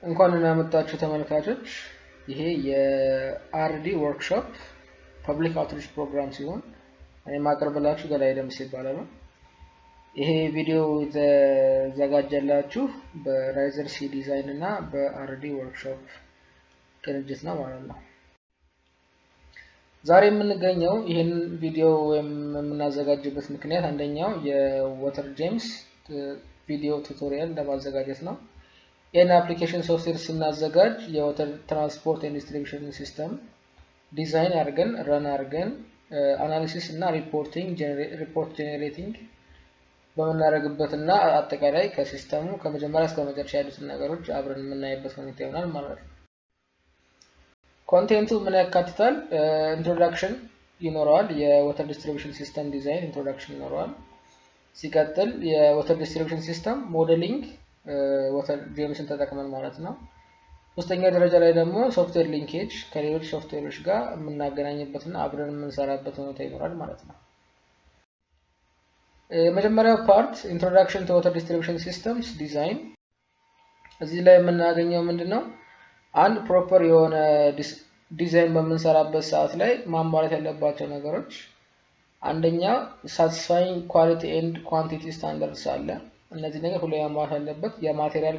እንኳን እናመጣችሁ ተመልካቾች። ይሄ የአርዲ ወርክሾፕ ፐብሊክ አውትሪች ፕሮግራም ሲሆን እኔ ማቀርብላችሁ ገላይ ደምስ ይባላል። ይሄ ቪዲዮ የተዘጋጀላችሁ በራይዘር ሲ ዲዛይን እና በአርዲ ወርክሾፕ ቅንጅት ነው ማለት ነው። ዛሬ የምንገኘው ይሄን ቪዲዮ የምናዘጋጅበት ምክንያት አንደኛው የወተር ጄምስ ቪዲዮ ቱቶሪያል ለማዘጋጀት ነው። ይህን አፕሊኬሽን ሶፍትዌር ስናዘጋጅ የወተር ትራንስፖርት ኤንድ ዲስትሪቢዩሽን ሲስተም ዲዛይን አድርገን ረን አድርገን አናሊሲስ እና ሪፖርት ጄኔሬቲንግ በምናደርግበት እና አጠቃላይ ከሲስተሙ ከመጀመሪያ እስከ መጨረሻ ያሉትን ነገሮች አብረን የምናይበት ሁኔታ ይሆናል ማለት ነው። ኮንቴንቱ ምን ያካትታል? ኢንትሮዳክሽን ይኖረዋል። የወተር ዲስትሪቢዩሽን ሲስተም ዲዛይን ኢንትሮዳክሽን ይኖረዋል። ሲቀጥል የወተር ዲስትሪቢዩሽን ሲስተም ሞዴሊንግ ወተር ጄምስን ተጠቅመን ማለት ነው። ሶስተኛ ደረጃ ላይ ደግሞ ሶፍትዌር ሊንኬጅ ከሌሎች ሶፍትዌሮች ጋር የምናገናኝበትና አብረን የምንሰራበት ሁኔታ ይኖራል ማለት ነው። የመጀመሪያው ፓርት ኢንትሮዳክሽን ቱ ወተር ዲስትሪቢዩሽን ሲስተምስ ዲዛይን። እዚህ ላይ የምናገኘው ምንድነው? አንድ ፕሮፐር የሆነ ዲዛይን በምንሰራበት ሰዓት ላይ ማሟላት ያለባቸው ነገሮች አንደኛ ሳቲስፋይንግ ኳሊቲ ኤንድ ኳንቲቲ ስታንዳርድስ አለ። እነዚህ ነገር ሁሉ ማሟላት አለበት። የማቴሪያል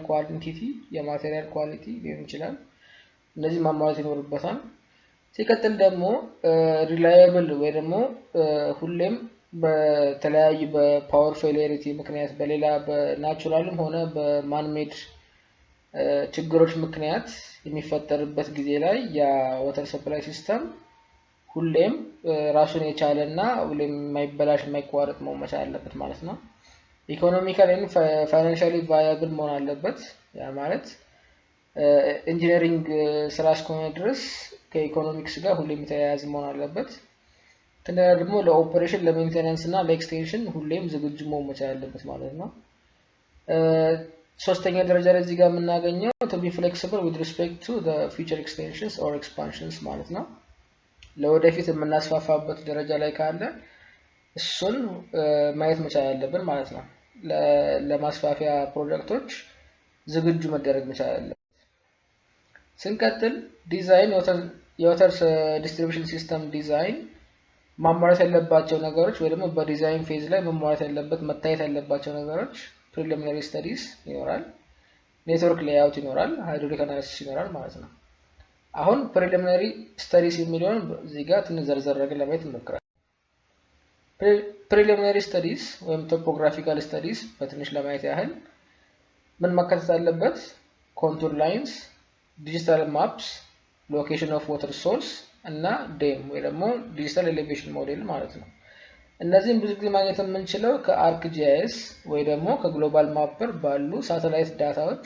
ኳሊቲ ሊሆን ይችላል። እነዚህ ማሟላት ይኖርበታል። ሲቀጥል ደግሞ ሪላየብል ወይ ደግሞ ሁሌም በተለያዩ በፓወር ፌሊሪቲ ምክንያት በሌላ በናቹራልም ሆነ በማንሜድ ችግሮች ምክንያት የሚፈጠርበት ጊዜ ላይ የወተር ሰፕላይ ሲስተም ሁሌም ራሱን የቻለና ሁሌም የማይበላሽ የማይቋረጥ መሆን መቻል አለበት ማለት ነው። ኢኮኖሚካል ኤንድ ፋይናንሻሊ ቫያብል መሆን አለበት። ያ ማለት ኢንጂነሪንግ ስራ እስከሆነ ድረስ ከኢኮኖሚክስ ጋር ሁሌም የተያያዘ መሆን አለበት። እንደገና ደግሞ ለኦፐሬሽን ለሜንቴናንስ እና ለኤክስቴንሽን ሁሌም ዝግጁ መሆን መቻል አለበት ማለት ነው። ሶስተኛ ደረጃ ላይ እዚህ ጋር የምናገኘው to be flexible with respect to the future extensions or expansions ማለት ነው። ለወደፊት የምናስፋፋበት ደረጃ ላይ ካለ እሱን ማየት መቻል አለብን ማለት ነው። ለማስፋፊያ ፕሮጀክቶች ዝግጁ መደረግ መቻል አለበት። ስንቀጥል ዲዛይን የወተር ዲስትሪቢዩሽን ሲስተም ዲዛይን ማሟላት ያለባቸው ነገሮች ወይ ደግሞ በዲዛይን ፌዝ ላይ ማሟላት ያለበት መታየት ያለባቸው ነገሮች ፕሪሊሚናሪ ስተዲስ ይኖራል፣ ኔትወርክ ሌይአውት ይኖራል፣ ሃይድሮሊክ አናሊሲስ ይኖራል ማለት ነው። አሁን ፕሪሊሚናሪ ስተዲስ የሚለውን እዚህ ጋር ትንሽ ዘርዘር አድርገን ለማየት እንሞክራለን። ፕሪሊሚናሪ ስተዲስ ወይም ቶፖግራፊካል ስተዲስ በትንሽ ለማየት ያህል ምን ማካተት አለበት? ኮንቱር ላይንስ፣ ዲጂታል ማፕስ፣ ሎኬሽን ኦፍ ዋተር ሶርስ እና ዴም ወይ ደግሞ ዲጂታል ኤሌቬሽን ሞዴል ማለት ነው። እነዚህም ብዙ ጊዜ ማግኘት የምንችለው ከአርክጂአይኤስ ወይ ደግሞ ከግሎባል ማፐር ባሉ ሳተላይት ዳታዎች፣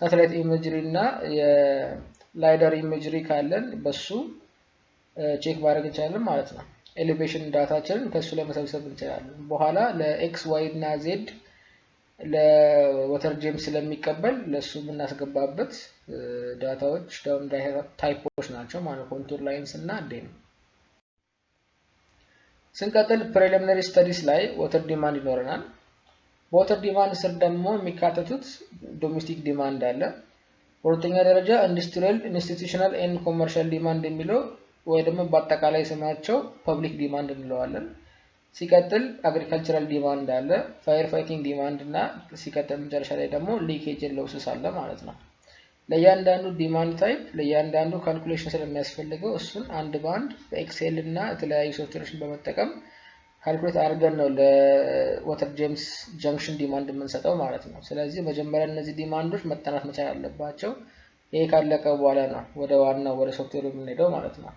ሳተላይት ኢሜጅሪ እና የላይዳር ኢሜጅሪ ካለን በሱ ቼክ ማድረግ እንችላለን ማለት ነው። ኤሌቬሽን ዳታችንን ከሱ ላይ መሰብሰብ እንችላለን። በኋላ ለኤክስ ዋይ እና ዜድ ለወተር ጄምስ ስለሚቀበል ለሱ የምናስገባበት ዳታዎች ታይፖች ናቸው ማለት ኮንቱር ላይንስ እና ዴም። ስንቀጥል ፕሪሊሚናሪ ስተዲስ ላይ ወተር ዲማንድ ይኖረናል። በወተር ዲማንድ ስር ደግሞ የሚካተቱት ዶሜስቲክ ዲማንድ አለ። በሁለተኛ ደረጃ ኢንዱስትሪያል፣ ኢንስቲትዩሽናል ኤንድ ኮመርሻል ዲማንድ የሚለው ወይ ደግሞ በአጠቃላይ ስማቸው ፐብሊክ ዲማንድ እንለዋለን። ሲቀጥል አግሪካልቸራል ዲማንድ አለ፣ ፋየር ፋይቲንግ ዲማንድ እና ሲቀጥል መጨረሻ ላይ ደግሞ ሊኬጅ ሎስስ አለ ማለት ነው። ለእያንዳንዱ ዲማንድ ታይፕ ለእያንዳንዱ ካልኩሌሽን ስለሚያስፈልገው እሱን አንድ ባንድ በኤክሴል እና የተለያዩ ሶፍትዌሮችን በመጠቀም ካልኩሌት አድርገን ነው ለወተር ጄምስ ጀንክሽን ዲማንድ የምንሰጠው ማለት ነው። ስለዚህ መጀመሪያ እነዚህ ዲማንዶች መጠናት መቻል አለባቸው። ይሄ ካለቀ በኋላ ነው ወደ ዋናው ወደ ሶፍትዌሩ የምንሄደው ማለት ነው።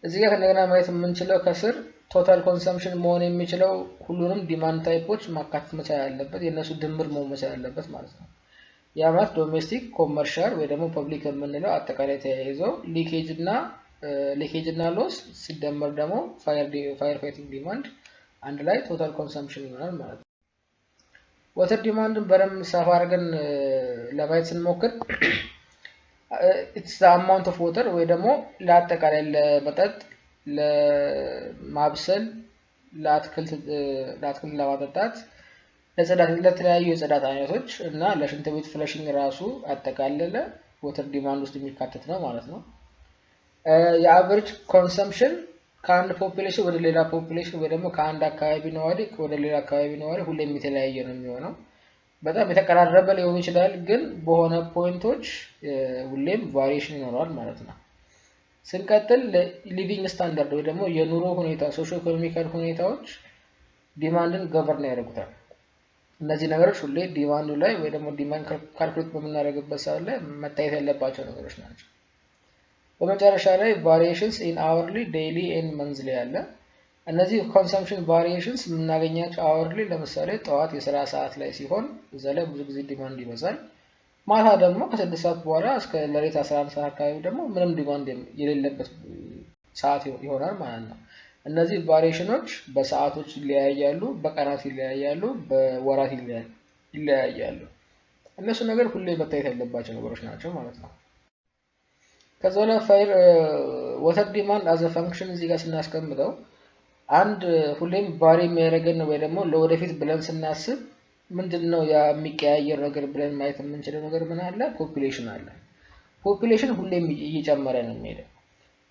እዚህ ጋር እንደገና ማየት የምንችለው ከስር ቶታል ኮንሰምፕሽን መሆን የሚችለው ሁሉንም ዲማንድ ታይፖች ማካተት መቻል አለበት፣ የእነሱ ድምር መሆን መቻል አለበት ማለት ነው። ያ ማለት ዶሜስቲክ፣ ኮመርሻል ወይ ደግሞ ፐብሊክ የምንለው አጠቃላይ ተያይዘው ሊኬጅ እና ሎስ ሲደመር ደግሞ ፋየር ፋይቲንግ ዲማንድ አንድ ላይ ቶታል ኮንሰምፕሽን ይሆናል ማለት ነው። ወተር ዲማንድን በደንብ ሰፋ አድርገን ለማየት ስንሞክር ኢትስ ዘ አማውንት ኦፍ ዋተር ወይ ደግሞ ለአጠቃላይ ለመጠጥ፣ ለማብሰል፣ ለአትክልት ለማጠጣት ለተለያዩ የጽዳት አይነቶች እና ለሽንት ቤት ፍለሽንግ ራሱ አጠቃለለ ወተር ዲማንድ ውስጥ የሚካተት ነው ማለት ነው። የአቨሬጅ ኮንሰምፕሽን ከአንድ ፖፑሌሽን ወደ ሌላ ፖፑሌሽን ወይ ደግሞ ከአንድ አካባቢ ነዋሪ ወደ ሌላ አካባቢ ነዋሪ ሁሌም የተለያየ ነው የሚሆነው። በጣም የተቀራረበ ሊሆን ይችላል፣ ግን በሆነ ፖይንቶች ሁሌም ቫሪዬሽን ይኖረዋል ማለት ነው። ስንቀጥል ሊቪንግ ስታንዳርድ ወይ ደግሞ የኑሮ ሁኔታ ሶሾ ኢኮኖሚካል ሁኔታዎች ዲማንድን ገቨርን ያደርጉታል። እነዚህ ነገሮች ሁሌ ዲማንዱ ላይ ወይ ደግሞ ዲማንድ ካልኩሌት በምናደርግበት ሰዓት ላይ መታየት ያለባቸው ነገሮች ናቸው። በመጨረሻ ላይ ቫሪዬሽንስ ኢን አወርሊ ዴይሊ ኤንድ መንዝሊ አለ። እነዚህ ኮንሰምፕሽን ቫሪዬሽንስ የምናገኛቸው አወርሊ ለምሳሌ ጠዋት የስራ ሰዓት ላይ ሲሆን እዛ ላይ ብዙ ጊዜ ዲማንድ ይበዛል። ማታ ደግሞ ከ6 ሰዓት በኋላ እስከ ሌሊት 11 ሰዓት አካባቢ ደግሞ ምንም ዲማንድ የሌለበት ሰዓት ይሆናል ማለት ነው። እነዚህ ቫሪዬሽኖች በሰዓቶች ይለያያሉ፣ በቀናት ይለያያሉ፣ በወራት ይለያያሉ። እነሱ ነገር ሁሌ መታየት ያለባቸው ነገሮች ናቸው ማለት ነው። ከዛ ላይ ፋይር ወተር ዲማንድ አዘ ፈንክሽን እዚህ ጋር ስናስቀምጠው አንድ ሁሌም ቫሪ የሚያደርገን ወይ ደግሞ ለወደፊት ብለን ስናስብ ምንድነው ያ የሚቀያየር ነገር ብለን ማየት የምንችለው ነገር ምን አለ? ፖፑሌሽን አለ። ፖፑሌሽን ሁሌም እየጨመረ ነው የሚሄደው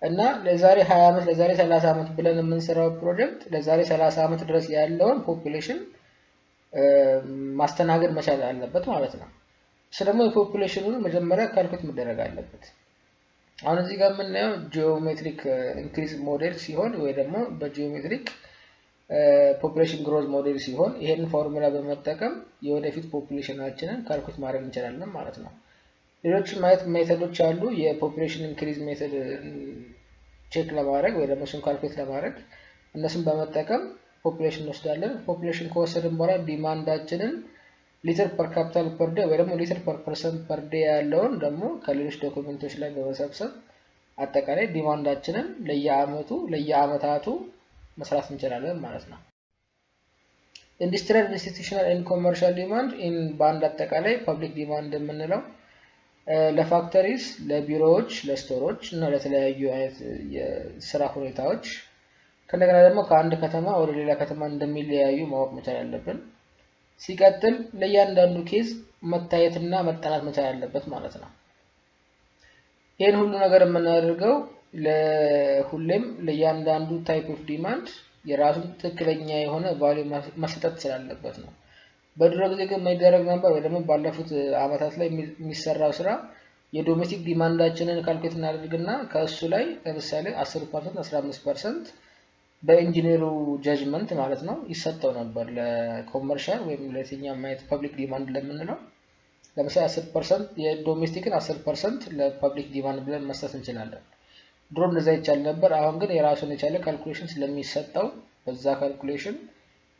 እና ለዛሬ 20 ዓመት ለዛሬ 30 ዓመት ብለን የምንሰራው ፕሮጀክት ለዛሬ 30 ዓመት ድረስ ያለውን ፖፑሌሽን ማስተናገድ መቻል አለበት ማለት ነው። እሱ ደግሞ የፖፑሌሽኑን መጀመሪያ ካልኩሌት መደረግ አለበት። አሁን እዚህ ጋር የምናየው ጂኦሜትሪክ ኢንክሪዝ ሞዴል ሲሆን ወይ ደግሞ በጂኦሜትሪክ ፖፑሌሽን ግሮዝ ሞዴል ሲሆን ይሄንን ፎርሙላ በመጠቀም የወደፊት ፖፑሌሽናችንን ካልኩሌት ማድረግ እንችላለን ማለት ነው። ሌሎች ሜተዶች አሉ። የፖፑሌሽን ኢንክሪዝ ሜተድ ቼክ ለማድረግ ወይ ደግሞ እሱን ካልኩሌት ለማድረግ እነሱን በመጠቀም ፖፑሌሽን እንወስዳለን። ፖፑሌሽን ከወሰድን በኋላ ዲማንዳችንን ሊትር ፐር ካፒታል ፐር ዴይ ወይ ደግሞ ሊትር ፐር ፐርሰንት ፐር ዴይ ያለውን ደግሞ ከሌሎች ዶክመንቶች ላይ በመሰብሰብ አጠቃላይ ዲማንዳችንን ለየአመታቱ መስራት እንችላለን ማለት ነው። ኢንዱስትሪያል ኢንስቲትዩሽናል ኤንድ ኮመርሻል ዲማንድ በአንድ አጠቃላይ ፐብሊክ ዲማንድ የምንለው ለፋክተሪስ፣ ለቢሮዎች፣ ለስቶሮች እና ለተለያዩ አይነት የስራ ሁኔታዎች ከነገና ደግሞ ከአንድ ከተማ ወደ ሌላ ከተማ እንደሚለያዩ ማወቅ መቻል አለብን። ሲቀጥል ለእያንዳንዱ ኬዝ መታየትና መጠናት መቻል አለበት ማለት ነው። ይሄን ሁሉ ነገር የምናደርገው ለሁሌም ለእያንዳንዱ ታይፕ ኦፍ ዲማንድ የራሱን ትክክለኛ የሆነ ቫልዩ መስጠት ስላለበት ነው። በድሮ ጊዜ ግን የማይደረግ ነበር ወይ ደግሞ ባለፉት አመታት ላይ የሚሰራው ስራ የዶሜስቲክ ዲማንዳችንን ካልኩሌት እናደርግና ከእሱ ላይ ለምሳሌ 10% 15% በኢንጂነሩ ጀጅመንት ማለት ነው ይሰጠው ነበር ለኮመርሻል ወይም ለየትኛው ማየት ፐብሊክ ዲማንድ ለምንለው። ለምሳሌ 10% የዶሜስቲክን 10% ለፐብሊክ ዲማንድ ብለን መስጠት እንችላለን። ድሮ እንደዛ ይቻል ነበር። አሁን ግን የራሱን የቻለ ካልኩሌሽን ስለሚሰጠው በዛ ካልኩሌሽን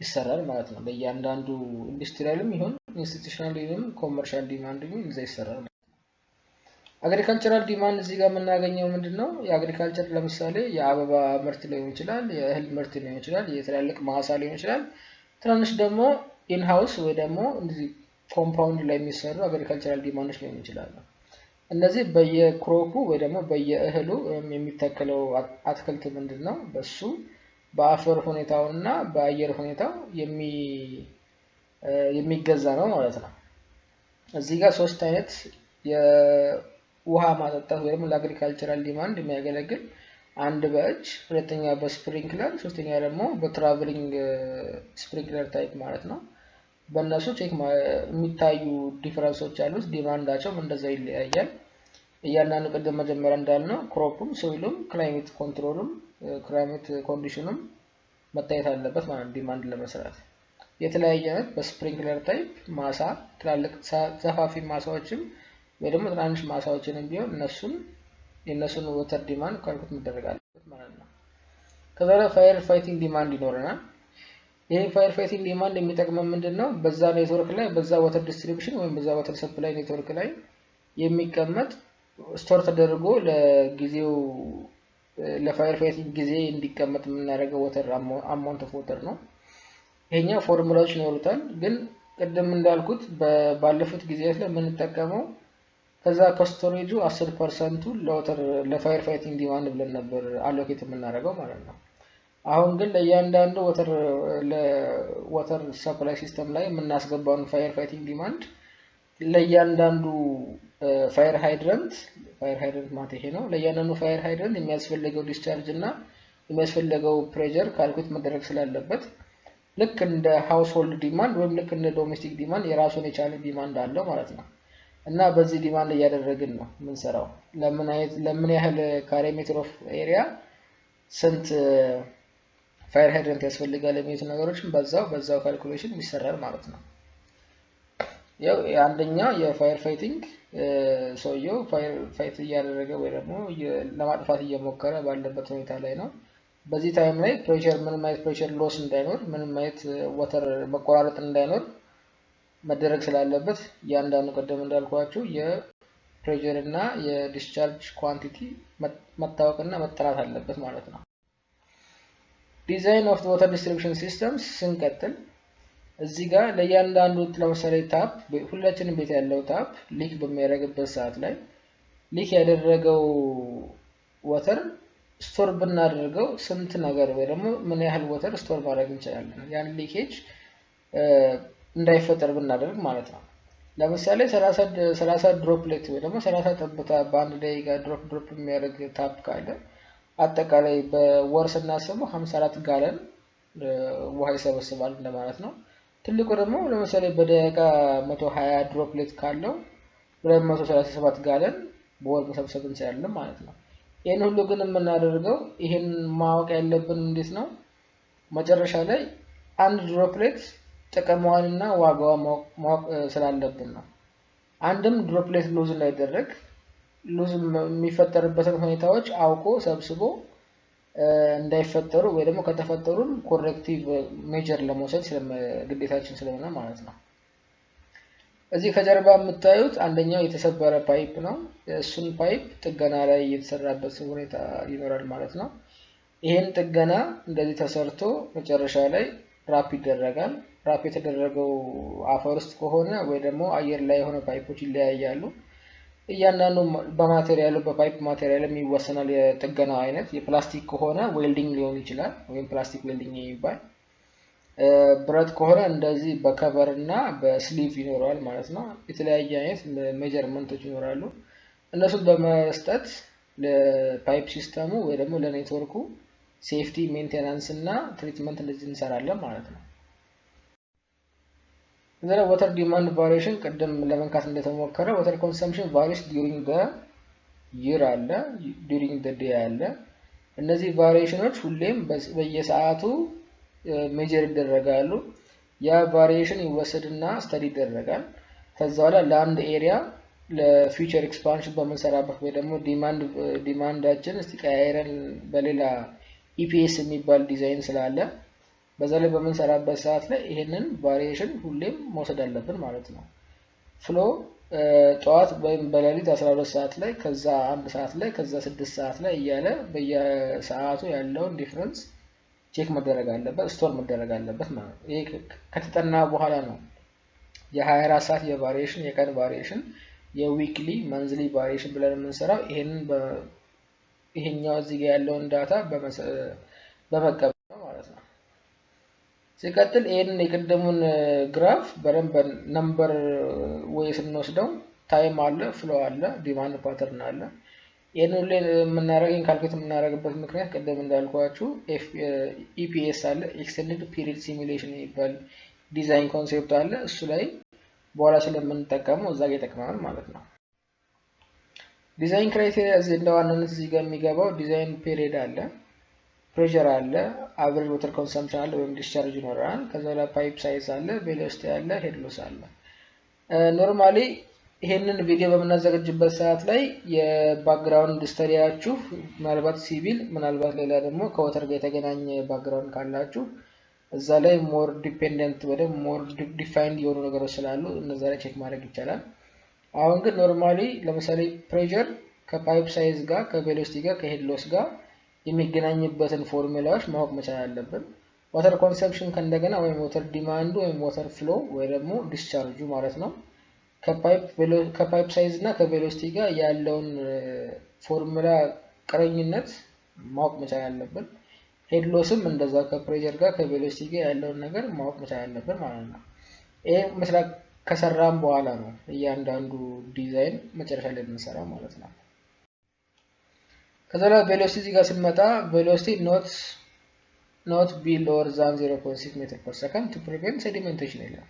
ይሰራል ማለት ነው። ለእያንዳንዱ ኢንዱስትሪያልም ይሁን ኢንስቲትዩሽናል ይሁን ኮመርሻል ዲማንድ ይሁን እንደዛ ይሰራል ማለት ነው። አግሪካልቸራል ዲማንድ እዚህ ጋር የምናገኘው ምንድነው? የአግሪካልቸር ለምሳሌ የአበባ ምርት ሊሆን ይችላል፣ የእህል ምርት ሊሆን ይችላል፣ የትላልቅ ማሳ ሊሆን ይችላል። ትናንሽ ደግሞ ኢንሃውስ ወይ ደግሞ እንደዚህ ኮምፓውንድ ላይ የሚሰሩ አግሪካልቸራል ዲማንዶች ሊሆን ይችላሉ። እነዚህ በየክሮፑ ወይ ደግሞ በየእህሉ የሚተከለው አትክልት ምንድነው በሱ በአፈር ሁኔታውና በአየር ሁኔታው የሚገዛ ነው ማለት ነው። እዚህ ጋር ሶስት አይነት የውሃ ማጠጣት ወይ ደግሞ ለአግሪካልቸራል ዲማንድ የሚያገለግል አንድ በእጅ፣ ሁለተኛ በስፕሪንክለር፣ ሶስተኛ ደግሞ በትራቨሊንግ ስፕሪንክለር ታይፕ ማለት ነው። በእነሱ ቼክ የሚታዩ ዲፈረንሶች አሉት። ዲማንዳቸውም እንደዛ ይለያያል። እያንዳንዱ ቅድም መጀመሪያ እንዳልነው ክሮፕም፣ ሶይሉም፣ ክላይሜት ኮንትሮልም፣ ክላይሜት ኮንዲሽኑም መታየት አለበት ማለት ዲማንድ ለመስራት። የተለያየ አይነት በስፕሪንክለር ታይፕ ማሳ ትላልቅ ሰፋፊ ማሳዎችም ወይ ደግሞ ትናንሽ ማሳዎችንም ቢሆን የነሱን ወተር ዲማንድ ካልኩሌት መደረግ አለበት ማለት ነው። ከዛ ላይ ፋየር ፋይቲንግ ዲማንድ ይኖረናል። ይሄ ፋየር ፋይቲንግ ዲማንድ የሚጠቅመው ምንድነው? በዛ ኔትወርክ ላይ በዛ ወተር ዲስትሪቢዩሽን ወይም በዛ ወተር ሰፕላይ ኔትወርክ ላይ የሚቀመጥ ስቶር ተደርጎ ለጊዜው ለፋየር ፋይቲንግ ጊዜ እንዲቀመጥ የምናደርገው ወተር አማውንት ኦፍ ወተር ነው። ይሄኛው ፎርሙላዎች ይኖሩታል፣ ግን ቅድም እንዳልኩት ባለፉት ጊዜያት ላይ የምንጠቀመው ከዛ ከስቶሬጁ 10% ለወተር ለፋየር ፋይቲንግ ዲማንድ ብለን ነበር አሎኬት የምናደርገው ማለት ነው። አሁን ግን ለእያንዳንዱ ወተር ሰፕላይ ሲስተም ላይ የምናስገባውን ፋየር ፋይቲንግ ዲማንድ ለእያንዳንዱ ፋየር ሃይድራንት ማለት ይሄ ነው። ለእያንዳንዱ ፋየር ሃይድራንት የሚያስፈልገው ዲስቻርጅ እና የሚያስፈልገው ፕሬሸር ካልኩሌት መደረግ ስላለበት ልክ እንደ ሃውስሆልድ ዲማንድ ወይም ልክ እንደ ዶሜስቲክ ዲማንድ የራሱን የቻለ ዲማንድ አለው ማለት ነው። እና በዚህ ዲማንድ እያደረግን ነው የምንሰራው። ለምን ያህል ካሬ ሜትር ኦፍ ኤሪያ ስንት ፋየር ሃይድራንት ያስፈልጋል የሚሉት ነገሮችን በዛው ካልኩሌሽን ይሰራል ማለት ነው። ያው አንደኛው የፋየር ፋይቲንግ ሰውየው ፋየር ፋይት እያደረገ ወይ ደግሞ ለማጥፋት እየሞከረ ባለበት ሁኔታ ላይ ነው። በዚህ ታይም ላይ ምንም አይነት ፕሬሸር ሎስ እንዳይኖር፣ ምንም አይነት ወተር መቆራረጥ እንዳይኖር መደረግ ስላለበት እያንዳንዱ ቀደም እንዳልኳችሁ የፕሬሸር እና የዲስቻርጅ ኳንቲቲ መታወቅና መጠናት አለበት ማለት ነው። ዲዛይን ኦፍ ዋተር ዲስትሪቢዩሽን ሲስተምስ ስንቀጥል እዚህ ጋር ለእያንዳንዱ ለምሳሌ ታፕ ሁላችንም ቤት ያለው ታፕ ሊክ በሚያደርግበት ሰዓት ላይ ሊክ ያደረገው ወተር ስቶር ብናደርገው ስንት ነገር ወይ ደግሞ ምን ያህል ወተር ስቶር ማድረግ እንችላለን ያን ሊኬጅ እንዳይፈጠር ብናደርግ ማለት ነው። ለምሳሌ 30 ድሮፕሌት ወይ ደግሞ 30 ጠብታ በአንድ ደቂቃ ድሮፕ የሚያደርግ ታፕ ካለ አጠቃላይ በወር ስናስበው 54 ጋለን ውሃ ይሰበስባል እንደማለት ነው። ትልቁ ደግሞ ለምሳሌ በደቂቃ 120 ድሮፕሌት ካለው 237 ጋለን በወር መሰብሰብ እንችላለን ማለት ነው። ይሄን ሁሉ ግን የምናደርገው ይሄን ማወቅ ያለብን እንዴት ነው? መጨረሻ ላይ አንድ ድሮፕሌት ጥቅሟንና ዋጋዋን ማወቅ ስላለብን ነው። አንድም ድሮፕሌት ሉዝ እንዳይደረግ ሉዝ የሚፈጠርበትን ሁኔታዎች አውቆ ሰብስቦ እንዳይፈጠሩ ወይ ደግሞ ከተፈጠሩም ኮሬክቲቭ ሜጀር ለመውሰድ ግዴታችን ስለሆነ ማለት ነው። እዚህ ከጀርባ የምታዩት አንደኛው የተሰበረ ፓይፕ ነው። እሱን ፓይፕ ጥገና ላይ የተሰራበት ሁኔታ ይኖራል ማለት ነው። ይሄን ጥገና እንደዚህ ተሰርቶ መጨረሻ ላይ ራፕ ይደረጋል። ራፕ የተደረገው አፈር ውስጥ ከሆነ ወይ ደግሞ አየር ላይ የሆነ ፓይፖች ይለያያሉ። እያንዳንዱ በማቴሪያሉ በፓይፕ ማቴሪያል የሚወሰናል የጥገናው አይነት። የፕላስቲክ ከሆነ ዌልዲንግ ሊሆን ይችላል ወይም ፕላስቲክ ዌልዲንግ የሚባል፣ ብረት ከሆነ እንደዚህ በከቨር እና በስሊቭ ይኖራል ማለት ነው። የተለያየ አይነት ሜጀርመንቶች ይኖራሉ። እነሱን በመስጠት ለፓይፕ ሲስተሙ ወይ ደግሞ ለኔትወርኩ ሴፍቲ ሜንቴናንስ እና ትሪትመንት እንደዚህ እንሰራለን ማለት ነው። ዘለ water demand variation ቀደም ለመንካት እንደተሞከረ water consumption varies during the year አለ during the day አለ። እነዚህ ቫሪዬሽኖች ሁሌም በየሰዓቱ ሜጀር ይደረጋሉ። ያ ቫሪዬሽን ይወሰድና ስተዲ ይደረጋል። ከዛ በኋላ ለአንድ ኤሪያ ለፊውቸር ኤክስፓንሽን በመንሰራበት ወይ ደግሞ ዲማንዳችን እስቲ ቀያይረን በሌላ ኢፒኤስ የሚባል ዲዛይን ስላለ በዛ ላይ በመንሰራበት ሰዓት ላይ ይሄንን ቫሪዬሽን ሁሌም መውሰድ አለብን ማለት ነው። ፍሎ ጠዋት ወይም በሌሊት 12 ሰዓት ላይ ከዛ 1 ሰዓት ላይ ከዛ 6 ሰዓት ላይ እያለ በየሰዓቱ ያለውን ዲፈረንስ ቼክ መደረግ አለበት፣ ስቶር መደረግ አለበት ማለት ነው። ይሄ ከተጠና በኋላ ነው የ24 ሰዓት የቫሪዬሽን የቀን ቫሪዬሽን የዊክሊ መንዝሊ ቫሪዬሽን ብለን የምንሰራው ይሄኛው እዚህ ጋር ያለውን ዳታ በመቀበል ነው ማለት ነው። ሲቀጥል ይሄንን የቀደሙን ግራፍ በደንብ ነምበር ወይ ስንወስደው ታይም አለ፣ ፍሎ አለ፣ ዲማንድ ፓተርን አለ። ይሄንን ሁሉ ካልኩሌት የምናደርግበት ምክንያት ቀደም እንዳልኳችሁ ኢፒኤስ አለ፣ ኤክስቴንድድ ፒሪድ ሲሙሌሽን የሚባል ዲዛይን ኮንሴፕት አለ። እሱ ላይ በኋላ ስለምንጠቀመው እዛ ጋር ይጠቅማል ማለት ነው። ዲዛይን ክራይቴሪያ እዚህ እንደዋናነት እዚህ ጋር የሚገባው ዲዛይን ፔሪድ አለ፣ ፕሬሸር አለ፣ አቨሬጅ ዋተር ኮንሰምፕሽን አለ ወይም ዲስቻርጅ ይኖራል። ከዛ ላይ ፓይፕ ሳይዝ አለ፣ ቬሎሲቲ አለ፣ ሄድ ሎስ አለ። ኖርማሊ ይሄንን ቪዲዮ በመናዘጋጅበት ሰዓት ላይ የባክግራውንድ ስተዲያችሁ ምናልባት ሲቪል ምናልባት ሌላ ደግሞ ከወተር ጋር የተገናኘ ባክግራውንድ ካላችሁ እዛ ላይ ሞር ዲፔንደንት ወደ ሞር ዲፋይንድ የሆኑ ነገሮች ስላሉ እነዛ ላይ ቼክ ማድረግ ይቻላል። አሁን ግን ኖርማሊ ለምሳሌ ፕሬሸር ከፓይፕ ሳይዝ ጋር ከቬሎሲቲ ጋር ከሄድ ሎስ ጋር የሚገናኝበትን ፎርሙላዎች ማወቅ መቻል አለብን። ዋተር ኮንሰምፕሽን ከእንደገና ወይም ዋተር ዲማንዱ ወይም ዋተር ፍሎ ወይ ደግሞ ዲስቻርጁ ማለት ነው ከፓይፕ ሳይዝ እና ከቬሎሲቲ ጋር ያለውን ፎርሙላ ቅርኝነት ማወቅ መቻል አለብን። ሄድ ሎስም እንደዛ ከፕሬሸር ጋር ከቬሎሲቲ ጋር ያለውን ነገር ማወቅ መቻል አለብን ማለት ነው። ይሄ መስራት ከሰራም በኋላ ነው እያንዳንዱ ዲዛይን መጨረሻ ላይ የምንሰራው ማለት ነው። ከዛ ላይ ቬሎሲቲ ጋር ስንመጣ ቬሎሲቲ not be lower than 0.6 ሜትር ፐር ሰከንድ to prevent sedimentation ይላል።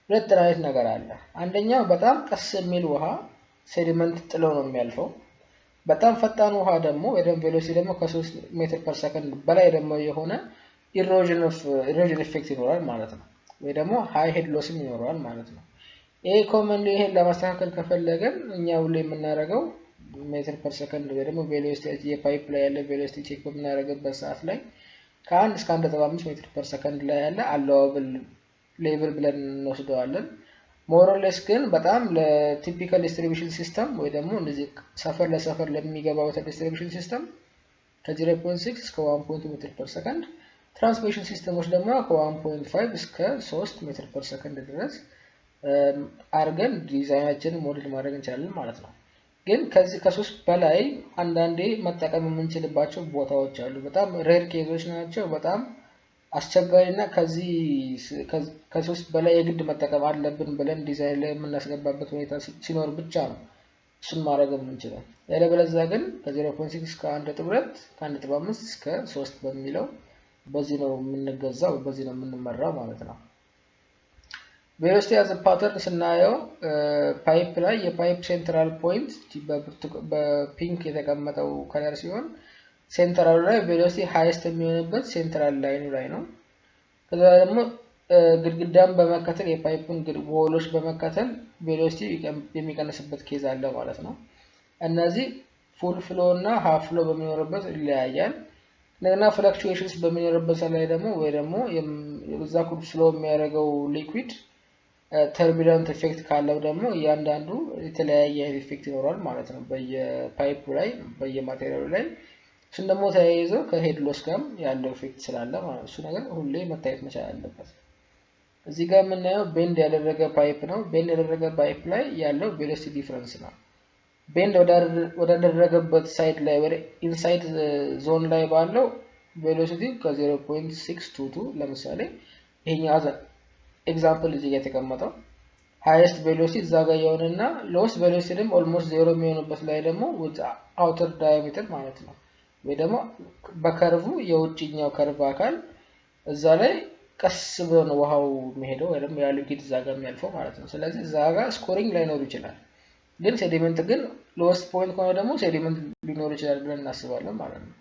ሁለት አይነት ነገር አለ። አንደኛው በጣም ቀስ የሚል ውሃ ሴዲመንት ጥሎ ነው የሚያልፈው። በጣም ፈጣን ውሃ ደግሞ ወይም ቬሎሲቲ ደግሞ ከ3 ሜትር ፐር ሰከንድ በላይ ደግሞ የሆነ ኢሮዥን ኢፌክት ይኖራል ማለት ነው። ወይ ደግሞ ሃይ ሄድ ሎስም ይኖራል ማለት ነው። ይሄ ኮመንሊ ይሄን ለማስተካከል ከፈለገን እኛ ሁሌ የምናደርገው ሜትር ፐር ሰከንድ ወይ ደግሞ ቬሎሲቲ የፓይፕ ላይ ያለ ቬሎሲቲ ቼክ በምናደርግበት ሰዓት ላይ ከ1 እስከ 1.5 ሜትር ፐር ሰከንድ ላይ ያለ አለዋብል ሌቭል ብለን እንወስደዋለን። ሞር ኦር ሌስ ግን በጣም ለቲፒካል ዲስትሪቢዩሽን ሲስተም ወይ ደግሞ እንደዚህ ሰፈር ለሰፈር ለሚገባው ዲስትሪቢዩሽን ሲስተም ከ0.6 እስከ 1.2 ሜትር ፐር ሰከንድ፣ ትራንስሚሽን ሲስተሞች ደግሞ ከ1.5 እስከ 3 ሜትር ፐር ሰከንድ ድረስ አርገን ዲዛይናችንን ሞዴል ማድረግ እንችላለን ማለት ነው። ግን ከዚህ ከ3 በላይ አንዳንዴ መጠቀም የምንችልባቸው ቦታዎች አሉ። በጣም ሬር ኬዞች ናቸው። በጣም አስቸጋሪና ከ3 በላይ የግድ መጠቀም አለብን ብለን ዲዛይን ላይ የምናስገባበት ሁኔታ ሲኖር ብቻ ነው እሱን ማድረግ የምንችለው። ያለበለዚያ ግን ከ0.6 እስከ 1.2 ከ1.5 እስከ 3 በሚለው በዚህ ነው የምንገዛው፣ በዚህ ነው የምንመራው ማለት ነው። ቬሎሲቲ አዝ ፓተርን ስናየው ፓይፕ ላይ የፓይፕ ሴንትራል ፖይንት በፒንክ የተቀመጠው ከለር ሲሆን ሴንትራሉ ላይ ቬሎሲቲ ሃይስት የሚሆንበት ሴንትራል ላይኑ ላይ ነው። ከዛ ደግሞ ግድግዳን በመከተል የፓይፑን ወሎች በመከተል ቬሎሲቲ የሚቀንስበት ኬዝ አለ ማለት ነው። እነዚህ ፉል ፍሎ እና ሃፍ ፍሎ በሚኖርበት ይለያያል። እንደገና ፍለክቹዌሽንስ በሚኖርበት ላይ ደግሞ ወይ ደግሞ እዛ ኩል ፍሎ የሚያደርገው ሊኩዊድ ተርቢለንት ኢፌክት ካለው ደግሞ እያንዳንዱ የተለያየ ኢፌክት ይኖራል ማለት ነው በየፓይፑ ላይ በየማቴሪያሉ ላይ። እሱን ደግሞ ተያይዞ ከሄድ ሎስ ጋር ያለው ኢፌክት ስላለ ማለት እሱ ነገር ሁሌ መታየት መቻል አለበት። እዚህ ጋር የምናየው ቤንድ ያደረገ ፓይፕ ነው። ቤንድ ያደረገ ፓይፕ ላይ ያለው ቬሎሲቲ ዲፈረንስ ነው። ቤንድ ወዳደረገበት ሳይድ ላይ ወደ ኢንሳይድ ዞን ላይ ባለው ቬሎሲቲ ከ0.622 ለምሳሌ ይሄኛው ኤግዛምፕል እዚህ ጋር የተቀመጠው ሃይስት ቬሎሲቲ እዛ ጋር የሆነና ሎስ ቬሎሲቲ ደግሞ ኦልሞስት 0 የሚሆንበት ላይ ደግሞ with outer diameter ማለት ነው። ወይ ደግሞ በከርቭ የውጭኛው ከርቭ አካል እዛ ላይ ቀስ ብሎ ነው ውሃው የሚሄደው ወይ ደግሞ ያ ሊኩዊድ እዛ ጋር የሚያልፈው ማለት ነው። ስለዚህ እዛ ጋር ስኮሪንግ ላይኖር ይችላል። ግን ሴዲመንት ግን ሎስት ፖይንት ከሆነ ደግሞ ሴዲመንት ሊኖር ይችላል ብለን እናስባለን ማለት ነው።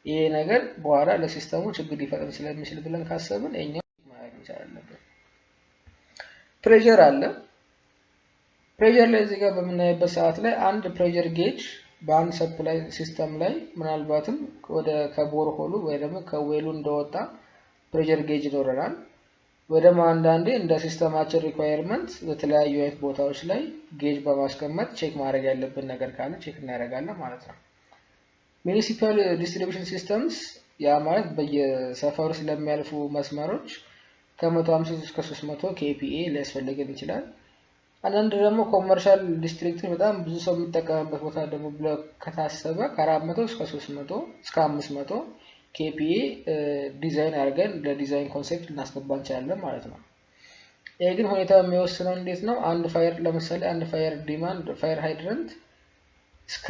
ይሄ ነገር በኋላ ለሲስተሙ ችግር ሊፈጥር ስለሚችል ብለን ካሰብን እኛው ማድረግ ይቻላል። ፕሬሸር አለ። ፕሬሸር ላይ እዚህ ጋር በምናይበት ሰዓት ላይ አንድ ፕሬሸር ጌጅ በአንድ ሰፕላይ ሲስተም ላይ ምናልባትም ወደ ከቦር ሆሉ ወይ ደግሞ ከዌሉ እንደወጣ ፕሬሸር ጌጅ ይኖረናል። ወይ ደግሞ አንዳንዴ እንደ ሲስተማችን ሪኳየርመንት በተለያዩ አይነት ቦታዎች ላይ ጌጅ በማስቀመጥ ቼክ ማድረግ ያለብን ነገር ካለ ቼክ እናደርጋለን ማለት ነው። ሚኒሲፓል ዲስትሪቢዩሽን ሲስተምስ ያ ማለት በየሰፈሩ ስለሚያልፉ መስመሮች ከ150 እስከ 300 kPa ሊያስፈልገን ይችላል። አንዳንድ ደግሞ ኮመርሻል ዲስትሪክት በጣም ብዙ ሰው የሚጠቀምበት ቦታ ደግሞ ብሎ ከታሰበ ከ400 እስከ 300 እስከ 500 kPa ዲዛይን አድርገን ለዲዛይን ኮንሴፕት ልናስገባ እንችላለን ማለት ነው። ይሄ ግን ሁኔታው የሚወስነው እንዴት ነው? አንድ ፋየር ለምሳሌ አንድ ፋየር ሃይድራንት እስከ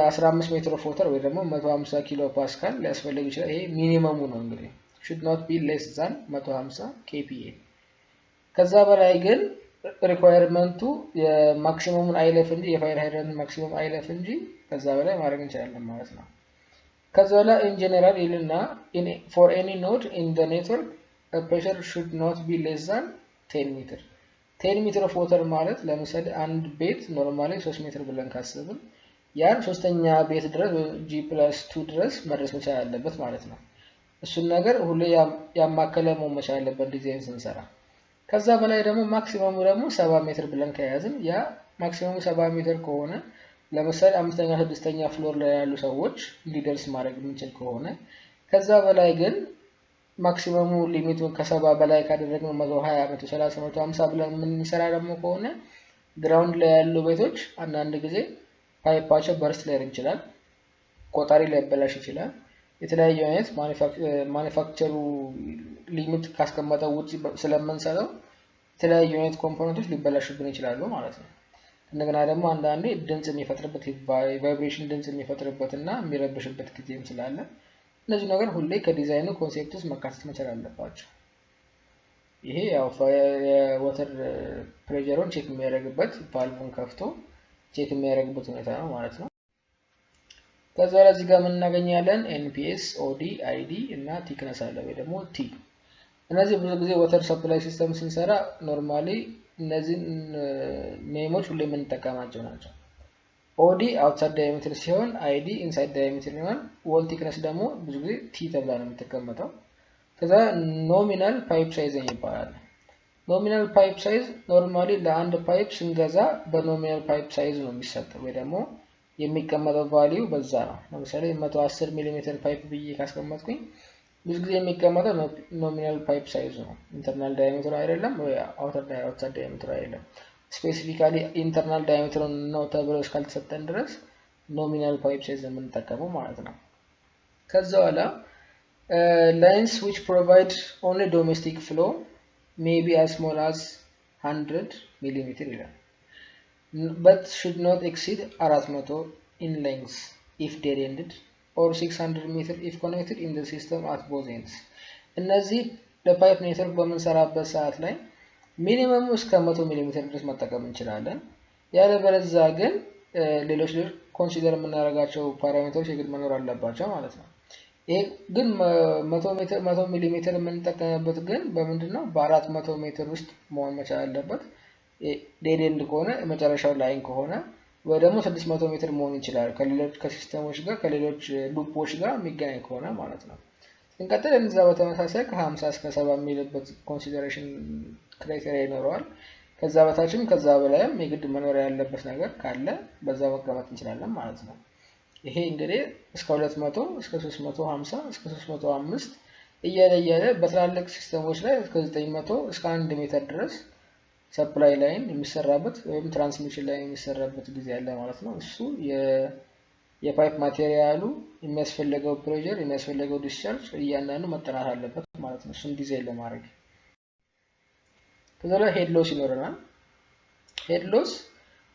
15 ሜትር ኦፍ ዋተር ወይ ደግሞ 150 ኪሎ ፓስካል ሊያስፈልግ ይችላል። ይሄ ሚኒመሙ ነው እንግዲህ should not be less than 150 kPa። ከዛ በላይ ግን ሪኳየርመንቱ የማክሲመሙን አይለፍ እንጂ የፋየር ሃይድራንት ማክሲመም አይለፍ እንጂ ከዛ በላይ ማድረግ እንችላለን ማለት ነው። ከዛ በላይ in general ይልና for any node in the network a pressure should not be less than 10 meter 10 meter of water ማለት ለምሳሌ አንድ ቤት ኖርማሊ 3 ሜትር ብለን ካሰብን ያን ሶስተኛ ቤት ድረስ G+2 ድረስ መድረስ መቻል አለበት ማለት ነው። እሱን ነገር ሁሌ ያማከለ መሆን መቻል አለበት ዲዛይን ስንሰራ። ከዛ በላይ ደግሞ ማክሲመሙ ደግሞ 70 ሜትር ብለን ከያዝን ያ ማክሲመሙ 70 ሜትር ከሆነ ለምሳሌ 5ኛ 6ኛ ፍሎር ላይ ያሉ ሰዎች እንዲደርስ ማድረግ የምንችል ከሆነ ከዛ በላይ ግን ማክሲመሙ ሊሚቱን ከ70 በላይ ካደረግነው 120 130 150 ብለን የምንሰራ ደግሞ ከሆነ ግራውንድ ላይ ያሉ ቤቶች አንዳንድ ጊዜ ፓይፓቸው በርስት ሊያደርግ ይችላል፣ ቆጣሪ ሊያበላሽ ይችላል። የተለያዩ አይነት ማኒፋክቸሩ ሊሚት ካስቀመጠው ውጪ ስለምንሰራው የተለያዩ አይነት ኮምፖነንቶች ሊበላሹብን ይችላሉ ማለት ነው። እንደገና ደግሞ አንዳንዴ ድምጽ የሚፈጥርበት ቫይብሬሽን ድምጽ የሚፈጥርበት እና የሚረብሽበት ጊዜም ስላለ እነዚህ ነገር ሁሌ ከዲዛይኑ ኮንሴፕት ውስጥ መካተት መቻል አለባቸው። ይሄ ያው የወተር ፕሬሸሩን ቼክ የሚያደርግበት ቫልቭን ከፍቶ ቼክ የሚያደርግበት ሁኔታ ነው ማለት ነው። ከዛ ላይ እዚህ ጋር እናገኛለን ኤንፒኤስ፣ ኦዲ፣ አይዲ እና ቲክነስ አለ ወይ ደግሞ ቲ። እነዚህ ብዙ ጊዜ ወተር ሰፕላይ ሲስተም ስንሰራ ኖርማሊ እነዚህን ኔሞች ሁሌ የምንጠቀማቸው ናቸው። ኦዲ አውትሳይድ ዳያሜትር ሲሆን አይዲ ኢንሳይድ ዳያሜትር ይሆናል። ዎል ቲክነስ ደግሞ ብዙ ጊዜ ቲ ተብላ ነው የምትቀመጠው። ከዛ ኖሚናል ፓይፕ ሳይዝ ይባላል። ኖሚናል ፓይፕ ሳይዝ ኖርማሊ ለአንድ ፓይፕ ስንገዛ በኖሚናል ፓይፕ ሳይዝ ነው የሚሰጠው ወይ ደግሞ የሚቀመጠው ቫልዩ በዛ ነው። ለምሳሌ 110 ሚሊ ሜትር ፓይፕ ብዬ ካስቀመጥኩኝ ብዙ ጊዜ የሚቀመጠው ኖሚናል ፓይፕ ሳይዝ ነው። ኢንተርናል ዳያሜትር አይደለም ወይ አውትሳይድ ዳያሜትር አይደለም። ስፔሲፊካሊ ኢንተርናል ዳያሜትር ነው ተብሎ እስካልተሰጠን ድረስ ኖሚናል ፓይፕ ሳይዝ ነው የምንጠቀመው ማለት ነው። ከዛ በኋላ lines which provide only domestic flow may be as small as 100 millimeter ይላል but should not exceed 400 in length if dead-ended or 600 meter if connected in the system at both ends። እነዚህ ለፓይፕ ኔትወርክ በምንሰራበት ሰዓት ላይ ሚኒመሙ እስከ 100 ሚሊ ሜትር ድረስ መጠቀም እንችላለን። ያለበለዚያ ግን ሌሎች ኮንሲደር የምናደርጋቸው ፓራሜትሮች የግድ መኖር አለባቸው ማለት ነው። ይሄ ግን 100 ሚሊ ሜትር የምንጠቀምበት ግን በምንድነው በ400 ሜትር ውስጥ መሆን መቻል አለበት። ዴድ ኤንድ ከሆነ መጨረሻው ላይን ከሆነ ወይ ደግሞ 600 ሜትር መሆን ይችላል ከሌሎች ከሲስተሞች ጋር ከሌሎች ሉፖች ጋር የሚገናኝ ከሆነ ማለት ነው። እንቀጥል እንዛ በተመሳሳይ ከ50 እስከ 70 የሚልበት ኮንሲደሬሽን ክራይቴሪያ ይኖረዋል። ከዛ በታችም ከዛ በላይም የግድ መኖር ያለበት ነገር ካለ በዛ መቀመጥ እንችላለን ማለት ነው። ይሄ እንግዲህ እስከ 200 እስከ 350 እስከ 305 እያለ በትላልቅ ሲስተሞች ላይ እስከ 900 እስከ 1 ሜትር ድረስ ሰፕላይ ላይን የሚሰራበት ወይም ትራንስሚሽን ላይን የሚሰራበት ጊዜ አለ ማለት ነው። እሱ የፓይፕ ማቴሪያሉ የሚያስፈልገው ፕሬሸር የሚያስፈልገው ዲስቻርጅ እያንዳንዱ መጠናት አለበት ማለት ነው። እሱን ዲዛይን ለማድረግ ከዛ ላይ ሄድ ሎስ ይኖረናል። ሄድ ሎስ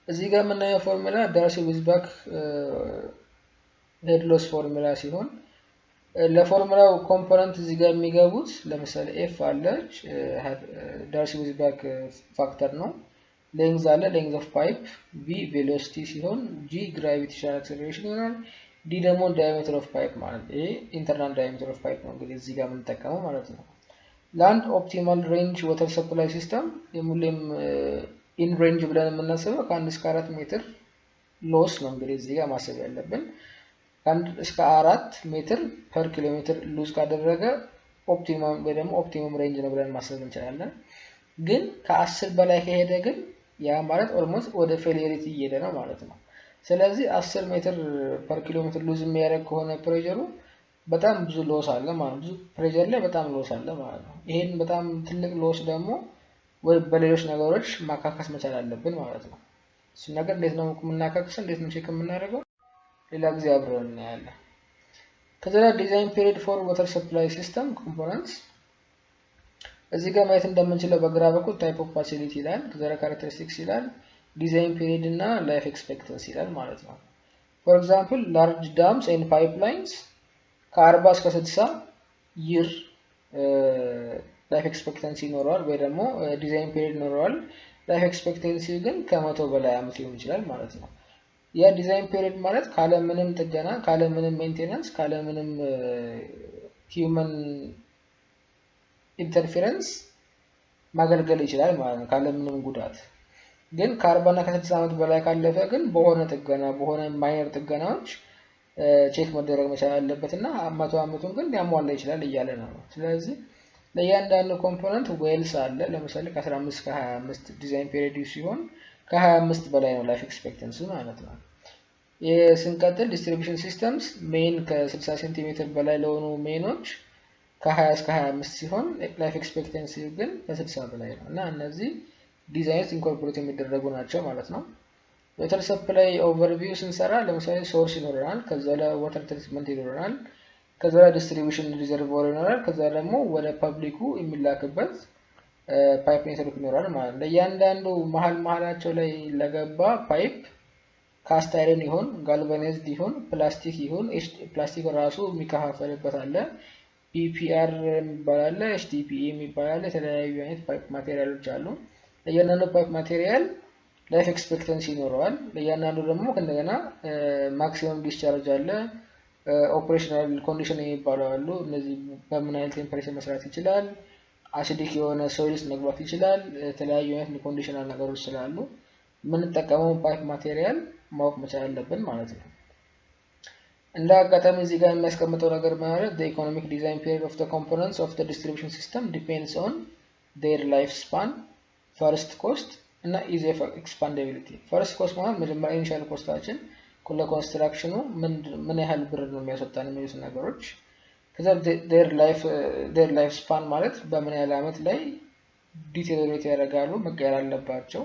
እዚህ ጋር የምናየው ፎርሙላ ዳርሲ ዊዝባክ ሄድ ሎስ ፎርሙላ ሲሆን ለፎርሙላው ኮምፖነንት እዚህ ጋር የሚገቡት ለምሳሌ ኤፍ አለች ዳርሲ ዊዝባክ ፋክተር ነው። ሌንግዝ አለ ሌንግዝ ኦፍ ፓይፕ፣ ቪ ቬሎሲቲ ሲሆን ጂ ግራቪቴሽናል አክሰለሬሽን ይሆናል። ዲ ደግሞ ዳያሜትር ኦፍ ፓይፕ ማለት ይሄ ኢንተርናል ዳያሜትር ኦፍ ፓይፕ ነው እንግዲህ እዚህ ጋር የምንጠቀመው ማለት ነው። ለአንድ ኦፕቲማል ሬንጅ ወተር ሰፕላይ ሲስተም የሙሌም ኢን ሬንጅ ብለን የምናስበው ከ1 እስከ 4 ሜትር ሎስ ነው እንግዲህ እዚህ ጋር ማሰብ ያለብን። ከ1 እስከ 4 ሜትር ፐር ኪሎ ሜትር ሉዝ ካደረገ ኦፕቲመም ወይ ደግሞ ኦፕቲመም ሬንጅ ነው ብለን ማሰብ እንችላለን። ግን ከ10 በላይ ከሄደ ግን ያ ማለት ኦልሞስት ወደ ፌሊየሪቲ እየሄደ ነው ማለት ነው። ስለዚህ 10 ሜትር ፐር ኪሎ ሜትር ሉዝ የሚያደርግ ከሆነ ፕሬሸሩ በጣም ብዙ ሎስ አለ ማለት ብዙ ፕሬሸር ላይ በጣም ሎስ አለ ማለት ነው። ይሄን በጣም ትልቅ ሎስ ደግሞ ወይ በሌሎች ነገሮች ማካካስ መቻል አለብን ማለት ነው። እሱ ነገር እንዴት ነው የምናካክሰው እንዴት ነው ቼክ የምናደርገው ሌላ ጊዜ አብረን እናያለን። ከዛ ዲዛይን ፔሪድ ፎር ወተር ሰፕላይ ሲስተም ኮምፖነንትስ እዚህ ጋር ማየት እንደምንችለው በግራ በኩል ታይፕ ኦፍ ፋሲሊቲ ይላል፣ ከዛ ካራክተሪስቲክስ ይላል፣ ዲዛይን ፔሪድ እና ላይፍ ኤክስፔክታንሲ ይላል ማለት ነው። ፎር ኤግዛምፕል ላርጅ ዳምስ ኤንድ ፓይፕላይንስ ከ40 እስከ 60 ይር ላይፍ ኤክስፔክታንሲ ይኖረዋል ወይ ደግሞ ዲዛይን ፔሪድ ይኖረዋል። ላይፍ ኤክስፔክታንሲ ግን ከ100 በላይ ዓመት ሊሆን ይችላል ማለት ነው። ያ ዲዛይን ፔሪድ ማለት ካለ ምንም ጥገና ካለ ምንም ሜንቴናንስ ካለ ምንም ሂውመን ኢንተርፌረንስ ማገልገል ይችላል ማለት ነው ካለ ምንም ጉዳት። ግን ከ40 እና ከ60 ዓመት በላይ ካለፈ ግን በሆነ ጥገና በሆነ ማይነር ጥገናዎች ቼክ መደረግ መቻል አለበት እና 100 ዓመቱን ግን ሊያሟላ ይችላል እያለ ነው። ስለዚህ ለእያንዳንዱ ኮምፖነንት ዌልስ አለ። ለምሳሌ ከ15 እስከ 25 ዲዛይን ፔሪድ ሲሆን ከ25 በላይ ነው ላይፍ ኤክስፔክታንሲ ማለት ነው። የስንቀጥል ዲስትሪቢዩሽን ሲስተምስ ሜን ከ60 ሴንቲሜትር በላይ ለሆኑ ሜኖች ከ20 እስከ 25 ሲሆን ላይፍ ኤክስፔክታንሲ ግን ከ60 በላይ ነው እና እነዚህ ዲዛይንስ ኢንኮርፖሬት የሚደረጉ ናቸው ማለት ነው። ወተር ሰፕላይ ኦቨርቪው ስንሰራ ለምሳሌ ሶርስ ይኖረናል፣ ከዛ ላይ ወተር ትሪትመንት ይኖረናል፣ ከዛ ዲስትሪቢዩሽን ሪዘርቮር ይኖራል። ከዛ ደግሞ ወደ ፐብሊኩ የሚላክበት ፓይፕ ኔትወርክ ይኖራል ማለት ነው። ለእያንዳንዱ መሀላቸው ላይ ለገባ ፓይፕ ካስት አይረን ይሁን ጋልቫናይዝድ ይሁን ፕላስቲክ ይሁን ፕላስቲክ ራሱ የሚከፋፈልበት አለ። ፒፒአር የሚባል አለ፣ ኤችዲፒኢ የሚባል አለ። የተለያዩ አይነት ፓይፕ ማቴሪያሎች አሉ። ለእያንዳንዱ ፓይፕ ማቴሪያል ላይፍ ኤክስፔክተንሲ ይኖረዋል። ለእያንዳንዱ ደግሞ እንደገና ማክሲመም ዲስቻርጅ አለ። ኦፕሬሽናል ኮንዲሽን የሚባሉ አሉ። እነዚህ በምን አይነት ቴምፐሬቸር መስራት ይችላል፣ አሲዲክ የሆነ ሶይልስ መግባት ይችላል። የተለያዩ አይነት ኮንዲሽናል ነገሮች ስላሉ የምንጠቀመው ፓይፕ ማቴሪያል ማወቅ መቻል አለብን ማለት ነው። እንደ አጋጣሚ እዚህ ጋር የሚያስቀምጠው ነገር ማለት the economic design period of the components of the distribution system depends on their lifespan, first cost እና easy expandability። first cost ማለት መጀመሪያ ኢኒሻል ኮስታችን ለኮንስትራክሽኑ ምን ያህል ብር ነው የሚያስወጣን የሚሉት ነገሮች። ከዛ their lifespan ማለት በምን ያህል አመት ላይ ዲቴሪዮሬት ያደርጋሉ መቀየር አለባቸው።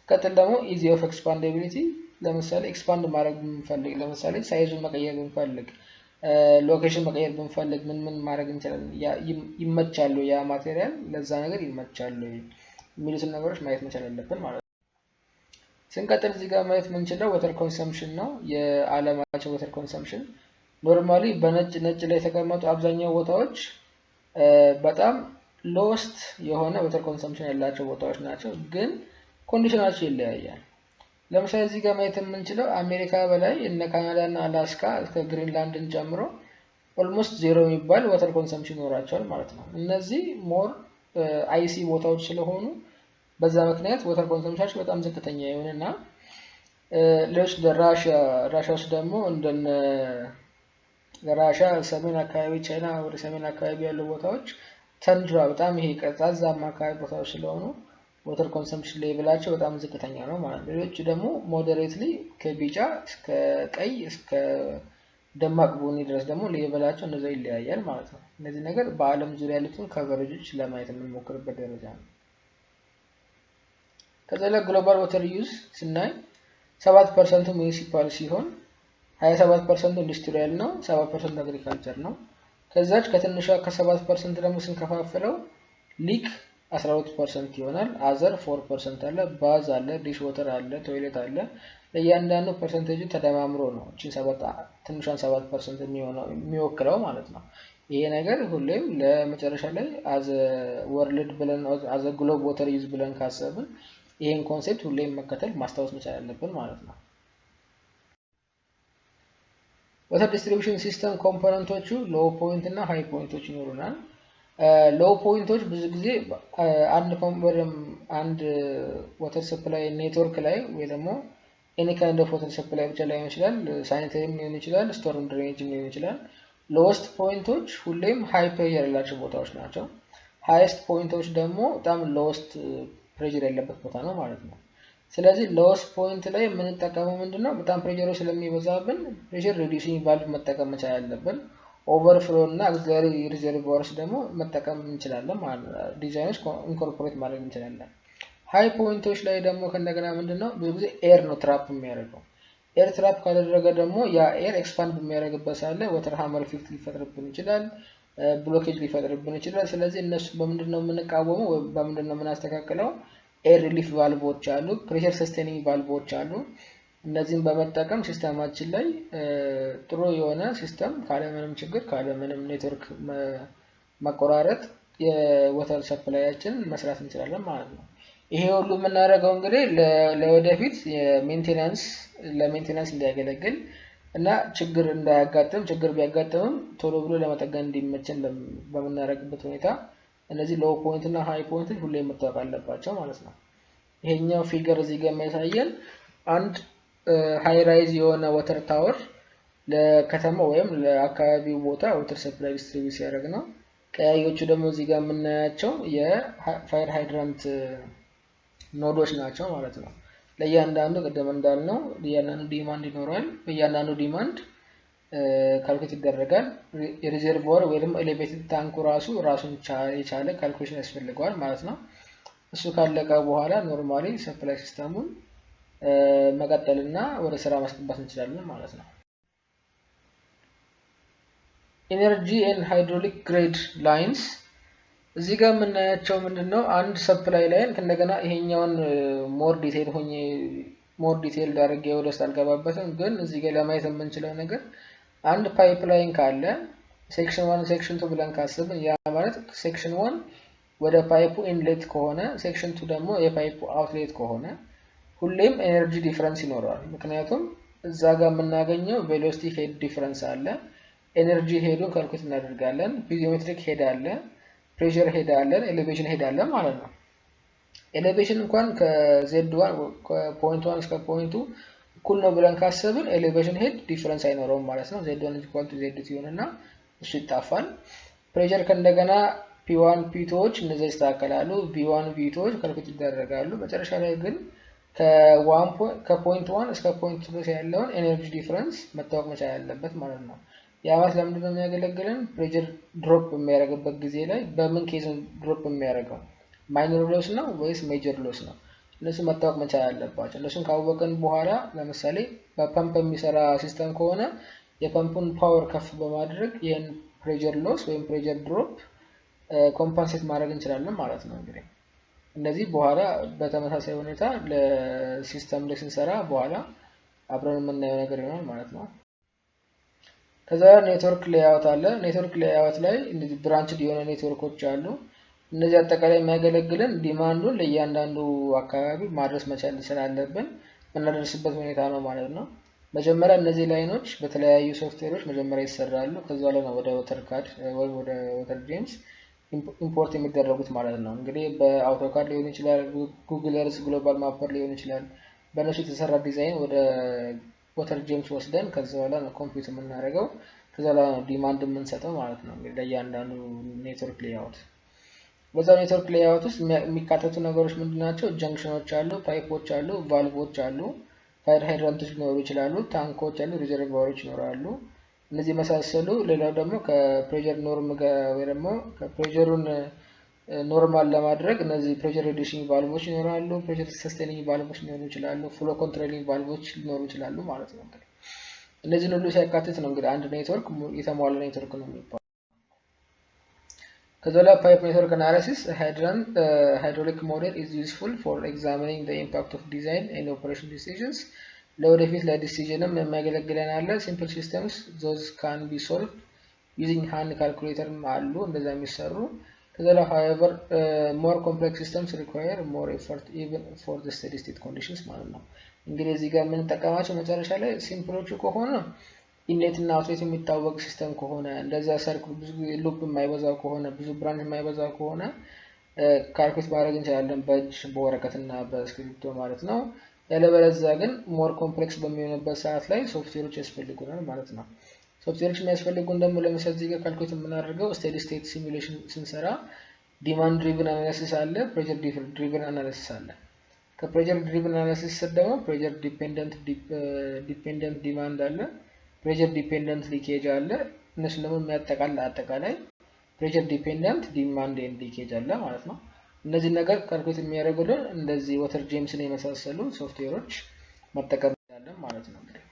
ቀጥል ደግሞ easy of expandability ለምሳሌ ኤክስፓንድ ማድረግ ብንፈልግ ለምሳሌ ሳይዙን መቀየር ብንፈልግ ሎኬሽን መቀየር ብንፈልግ ምን ማድረግ እንችላለን? ይመቻሉ ያ ማቴሪያል ለዛ ነገር ይመቻሉ የሚሉትን ነገሮች ማየት መቻል አለብን ማለት ነው። ስንቀጥል እዚህ ጋር ማየት የምንችለው ወተር ኮንሰምፕሽን ነው። የዓለማችን ወተር ኮንሰምፕሽን ኖርማሊ በነጭ ላይ የተቀመጡ አብዛኛው ቦታዎች በጣም ሎስት የሆነ ወተር ኮንሰምፕሽን ያላቸው ቦታዎች ናቸው፣ ግን ኮንዲሽናቸው ይለያያል። ለምሳሌ እዚህ ጋር ማየት የምንችለው አሜሪካ በላይ እነ ካናዳ እና አላስካ እስከ ግሪንላንድን ጨምሮ ኦልሞስት ዜሮ የሚባል ወተር ኮንሰምፕሽን ይኖራቸዋል ማለት ነው። እነዚህ ሞር አይሲ ቦታዎች ስለሆኑ በዛ ምክንያት ወተር ኮንሰምፕሽናቸው በጣም ዝቅተኛ ይሆንና ሌሎች ራሽያ ውስጥ ደግሞ እንደነ ራሽያ ሰሜን አካባቢ፣ ቻይና ወደ ሰሜን አካባቢ ያሉ ቦታዎች ተንድራ በጣም ይሄ ቀዝቃዛማ አካባቢ ቦታዎች ስለሆኑ ወተር ኮንሰምፕሽን ሌቭላቸው በጣም ዝቅተኛ ነው ማለት ነው። ሌሎቹ ደግሞ ሞዴሬትሊ ከቢጫ እስከ ቀይ እስከ ደማቅ ቡኒ ድረስ ደግሞ ሌቭላቸው እንደዛ ይለያያል ማለት ነው። እነዚህ ነገር በአለም ዙሪያ ያሉትን ከቨሬጆች ለማየት የምንሞክርበት ደረጃ ነው። ከዛ ላይ ግሎባል ወተር ዩዝ ስናይ 7% ሙኒሲፓል ሲሆን 27% ኢንዱስትሪያል ነው፣ 7% አግሪካልቸር ነው። ከዛች ከትንሿ ከ7% ደግሞ ስንከፋፍለው ሊክ 12% ይሆናል። አዘር 4% አለ፣ ባዝ አለ፣ ዲሽ ወተር አለ፣ ቶይሌት አለ። ለእያንዳንዱ ፐርሰንቴጅ ተደማምሮ ነው እቺን ትንሿን 7% የሚወክለው ማለት ነው። ይሄ ነገር ሁሌም ለመጨረሻ ላይ አዘ ወርልድ ብለን አዘ ግሎብ ወተር ዩዝ ብለን ካሰብን ይሄን ኮንሴፕት ሁሌም መከተል ማስታወስ መቻል አለብን ማለት ነው። ወተር ዲስትሪቢዩሽን ሲስተም ኮምፖነንቶቹ ሎው ፖይንት እና ሃይ ፖይንቶች ይኖሩናል። ሎው ፖይንቶች ብዙ ጊዜ አንድ ወተር ሰፕላይ ኔትወርክ ላይ ወይ ደግሞ ኤኒ ካይንድ ኦፍ ወተር ሰፕላይ ብቻ ላይሆን ይችላል፣ ሳኒተሪም ሊሆን ይችላል፣ ስቶርም ድሬኔጅም ሊሆን ይችላል። ሎወስት ፖይንቶች ሁሌም ሃይ ፕሬሸር ያላቸው ቦታዎች ናቸው። ሃይስት ፖይንቶች ደግሞ በጣም ሎወስት ፕሬሸር ያለበት ቦታ ነው ማለት ነው። ስለዚህ ሎወስት ፖይንት ላይ የምንጠቀመው ምንድነው? በጣም ፕሬሸሩ ስለሚበዛብን ፕሬሸር ሪዲዩሲንግ ቫልቭ መጠቀም መቻል አለብን። ኦቨርፍሎ እና አክሲለሪ ሪዘርቮርስ ደግሞ መጠቀም እንችላለን ማለት ነው። ዲዛይኖች ኢንኮርፖሬት ማድረግ እንችላለን። ሃይ ፖይንቶች ላይ ደግሞ ከእንደገና ምንድነው ብዙ ጊዜ ኤር ነው ትራፕ የሚያደርገው። ኤር ትራፕ ካደረገ ደግሞ ያ ኤር ኤክስፓንድ በሚያደርግበት ሳለ ወተር ሃመር ኢፌክት ሊፈጥርብን ይችላል፣ ብሎኬጅ ሊፈጥርብን ይችላል። ስለዚህ እነሱ በምንድነው የምንቃወመው ወይ በምንድነው የምናስተካክለው? ኤር ሪሊፍ ቫልቮች አሉ፣ ፕሬሸር ሰስቴኒንግ ቫልቮች አሉ። እነዚህን በመጠቀም ሲስተማችን ላይ ጥሩ የሆነ ሲስተም ካለምንም ችግር ካለምንም ኔትወርክ መቆራረጥ የወተር ሰፕላያችን መስራት እንችላለን ማለት ነው። ይሄ ሁሉ የምናደርገው እንግዲህ ለወደፊት ለሜንቴናንስ እንዲያገለግል እና ችግር እንዳያጋጥም፣ ችግር ቢያጋጥምም ቶሎ ብሎ ለመጠገን እንዲመችን በምናደርግበት ሁኔታ እነዚህ ሎው ፖይንት እና ሃይ ፖይንቶች ሁሌ መታወቅ አለባቸው ማለት ነው። ይሄኛው ፊገር እዚህ ጋር የሚያሳየን አንድ ሃይ ራይዝ የሆነ ወተር ታወር ለከተማ ወይም ለአካባቢው ቦታ ወተር ሰፕላይ ዲስትሪቢዩት ሲያደርግ ነው። ቀያዮቹ ደግሞ እዚህ ጋር የምናያቸው የፋየር ሃይድራንት ኖዶች ናቸው ማለት ነው። ለእያንዳንዱ ቅድም እንዳልነው ለእያንዳንዱ ዲማንድ ይኖራል። በእያንዳንዱ ዲማንድ ካልኩሌት ይደረጋል። የሪዘርቮር ወይም ኤሌቬትድ ታንኩ ራሱን የቻለ ካልኩሌሽን ያስፈልገዋል ማለት ነው። እሱ ካለቀ በኋላ ኖርማሊ ሰፕላይ ሲስተሙን መቀጠልና ወደ ስራ ማስገባት እንችላለን ማለት ነው። ኢነርጂ ኤንድ ሃይድሮሊክ ግሬድ ላይንስ እዚህ ጋር የምናያቸው ምንድነው አንድ ሰፕላይ ላይን ከእንደገና ይሄኛውን ሞር ዲቴል አድርጌ ወደ ውስጥ አልገባበትም፣ ግን እዚህ ጋር ለማየት የምንችለው ነገር አንድ ፓይፕ ላይን ካለ ሴክሽን 1 ሴክሽን 2 ብለን ካስብን ያ ማለት ሴክሽን 1 ወደ ፓይፑ ኢንሌት ከሆነ ሴክሽን 2 ደግሞ የፓይፑ አውትሌት ከሆነ ሁሌም ኤነርጂ ዲፈረንስ ይኖረዋል። ምክንያቱም እዛ ጋር የምናገኘው ቬሎሲቲ ሄድ ዲፈረንስ አለ። ኤነርጂ ሄዱን ካልኩሌት እናደርጋለን። ፒዚዮሜትሪክ ሄድ አለ፣ ፕሬሸር ሄድ አለ፣ ኤሌቬሽን ሄድ አለ ማለት ነው። ኤሌቬሽን እንኳን ከZ1 ከፖይንት 1 እስከ ፖይንት 2 እኩል ነው ብለን ካሰብን ኤሌቬሽን ሄድ ዲፈረንስ አይኖረውም ማለት ነው። Z1 Z2 ይሆንና እሱ ይጣፋል። ፕሬሸር ከእንደገና P1 P2ዎች እነዚህ ይስተካከላሉ። V1 V2ዎች ካልኩሌት ይደረጋሉ። መጨረሻ ላይ ግን ከፖይንት 1 እስከ ፖይንት 2 ያለውን ኤነርጂ ዲፈረንስ መታወቅ መቻል ያለበት ማለት ነው። ያ ማለት ለምንድን ነው የሚያገለግለን? ፕሬሸር ድሮፕ በሚያደርግበት ጊዜ ላይ በምን ኬዝ ድሮፕ የሚያደርገው ማይነር ሎስ ነው ወይስ ሜጀር ሎስ ነው? እነሱ መታወቅ መቻል አለባቸው። እነሱን ካወቅን በኋላ ለምሳሌ በፓምፕ የሚሰራ ሲስተም ከሆነ የፓምፑን ፓወር ከፍ በማድረግ ይህን ፕሬሸር ሎስ ወይም ፕሬሸር ድሮፕ ኮምፐንሴት ማድረግ እንችላለን ማለት ነው። እንግዲህ እንደዚህ በኋላ በተመሳሳይ ሁኔታ ለሲስተም ላይ ስንሰራ በኋላ አብረን የምናየው ነገር ይሆናል ማለት ነው። ከዛ ኔትወርክ ሌይአውት አለ። ኔትወርክ ሌይአውት ላይ እንደዚህ ብራንችድ የሆነ ኔትወርኮች አሉ። እነዚህ አጠቃላይ የሚያገለግልን ዲማንዱን ለእያንዳንዱ አካባቢ ማድረስ መቻል ስላለብን የምናደርስበት ሁኔታ ነው ማለት ነው። መጀመሪያ እነዚህ ላይኖች በተለያዩ ሶፍትዌሮች መጀመሪያ ይሰራሉ። ከዛ ላይ ነው ወደ ወተርካድ ወይም ወደ ወተር ጄምስ ኢምፖርት የሚደረጉት ማለት ነው። እንግዲህ በአውቶካድ ሊሆን ይችላል፣ ጉግል እርዝ፣ ግሎባል ማፐር ሊሆን ይችላል። በእነሱ የተሰራ ዲዛይን ወደ ወተር ጄምስ ወስደን ከዛ በኋላ ነው ኮምፒውት የምናደርገው። ከዛ በኋላ ነው ዲማንድ የምንሰጠው ማለት ነው። እንግዲህ ለእያንዳንዱ ኔትወርክ ሌይአውት በዛው ኔትወርክ ሌይአውት ውስጥ የሚካተቱ ነገሮች ምንድናቸው? ጀንክሽኖች አሉ፣ ፓይፖች አሉ፣ ቫልቮች አሉ፣ ፋየር ሃይድራንቶች ሊኖሩ ይችላሉ፣ ታንኮች አሉ፣ ሪዘርቫሮች ይኖራሉ። እነዚህ መሳሰሉ። ሌላው ደግሞ ከፕሬሸር ኖርም ጋር ወይ ደግሞ ከፕሬሸሩን ኖርማል ለማድረግ እነዚህ ፕሬሸር ሪዲዩሲንግ ቫልቮች ይኖራሉ፣ ፕሬሸር ሰስቴኒንግ ቫልቮች ሊኖሩ ይችላሉ፣ ፍሎ ኮንትሮሊንግ ቫልቮች ሊኖሩ ይችላሉ ማለት ነው። እንግዲህ እነዚህን ሁሉ ሲያካትት ነው እንግዲህ አንድ ኔትወርክ የተሟላ ኔትወርክ ነው የሚባለው። ከዛ ላይ ፓይፕ ኔትወርክ አናሊሲስ hydraulic model is useful for examining the impact of design and operation decisions። ለወደፊት ለዲሲዥንም የሚያገለግለን አለ። ሲምፕል ሲስተምስ those can be solved using hand calculator አሉ እንደዛ የሚሰሩ። ከዛ ላይ however more complex systems require more effort even for the steady state conditions ማለት ነው። እንግዲህ እዚህ ጋር የምንጠቀማቸው መጨረሻ ላይ ሲምፕሎቹ ከሆነ ኢንሌት እና አውትሌት የሚታወቅ ሲስተም ከሆነ እንደዛ ሰርክል ብዙ ሉፕ የማይበዛው ከሆነ ብዙ ብራንች የማይበዛው ከሆነ ካልኩሌት ማድረግ እንችላለን በእጅ በወረቀትና በስክሪፕቶ ማለት ነው። ያለበለዚያ ግን ሞር ኮምፕሌክስ በሚሆንበት ሰዓት ላይ ሶፍትዌሮች ያስፈልጉናል ማለት ነው። ሶፍትዌሮች የሚያስፈልጉን ደግሞ ለምሳሌ እዚህ ጋር ካልኩሌት የምናደርገው ስቴዲ ስቴት ሲሙሌሽን ስንሰራ ዲማንድ ድሪቭን አናሊሲስ አለ፣ ፕሬሸር ድሪቭን አናሊሲስ አለ። ከፕሬሸር ድሪቭን አናሊሲስ ስር ደግሞ ፕሬሸር ዲፔንደንት ዲማንድ አለ፣ ፕሬሸር ዲፔንደንት ሊኬጅ አለ። እነሱን ደግሞ የሚያጠቃልል አጠቃላይ ፕሬሸር ዲፔንደንት ዲማንድ ኤንድ ሊኬጅ አለ ማለት ነው። እነዚህ ነገር ካልኩሌት የሚያደርጉልን እንደዚህ ወተር ጄምስን የመሳሰሉ ሶፍትዌሮች መጠቀም እንችላለን ማለት ነው። እንግዲህ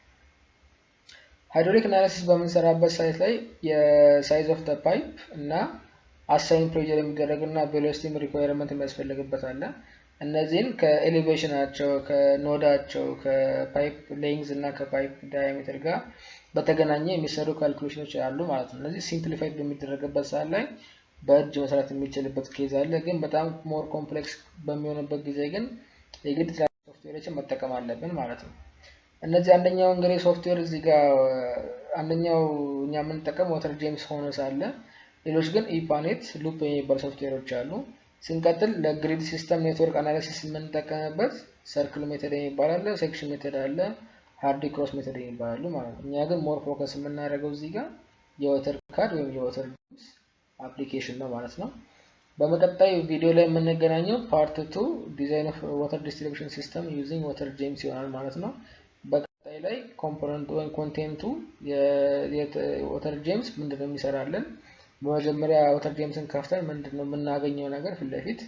ሃይድሮሊክ አናሊሲስ በምንሰራበት ሳይት ላይ የሳይዝ ኦፍ ዘ ፓይፕ እና አሳይን ፕሬሸር የሚደረግና ቬሎሲቲ ሪኳየርመንት የሚያስፈልግበት አለ። እነዚህን ከኤሌቬሽናቸው፣ ከኖዳቸው፣ ከፓይፕ ሌንግዝ እና ከፓይፕ ዳያሜትር ጋር በተገናኘ የሚሰሩ ካልኩሌሽኖች አሉ ማለት ነው። እነዚህ ሲምፕሊፋይድ በሚደረግበት ሰዓት ላይ በእጅ መስራት የሚችልበት ኬዝ አለ። ግን በጣም ሞር ኮምፕሌክስ በሚሆንበት ጊዜ ግን የግድ ሶፍትዌሮችን መጠቀም አለብን ማለት ነው። እነዚህ አንደኛው እንግዲህ ሶፍትዌር እዚህ ጋር አንደኛው እኛ የምንጠቀም ወተር ጄምስ ሆኖ ሳለ ሌሎች ግን ኢፓኔት ሉፕ የሚባሉ ሶፍትዌሮች አሉ። ስንቀጥል ለግሪድ ሲስተም ኔትወርክ አናሊሲስ የምንጠቀምበት ሰርክል ሜተድ የሚባል አለ፣ ሴክሽን ሜተድ አለ፣ ሃርዲ ክሮስ ሜተድ የሚባሉ ማለት ነው። እኛ ግን ሞር ፎከስ የምናደርገው እዚህ ጋር የወተር ካድ ወይም የወተር ጄምስ አፕሊኬሽን ነው ማለት ነው። በመቀጣይ ቪዲዮ ላይ የምንገናኘው ፓርት 2 ዲዛይን ኦፍ ዋተር ዲስትሪቢዩሽን ሲስተም ዩዚንግ ዋተር ጄምስ ይሆናል ማለት ነው። በቀጣይ ላይ ኮምፖነንት ወይም ኮንቴንቱ የዋተር ጄምስ ምንድነው የሚሰራልን፣ በመጀመሪያ ዋተር ጄምስን ከፍተን ምንድነው የምናገኘው ነገር ፊት ለፊት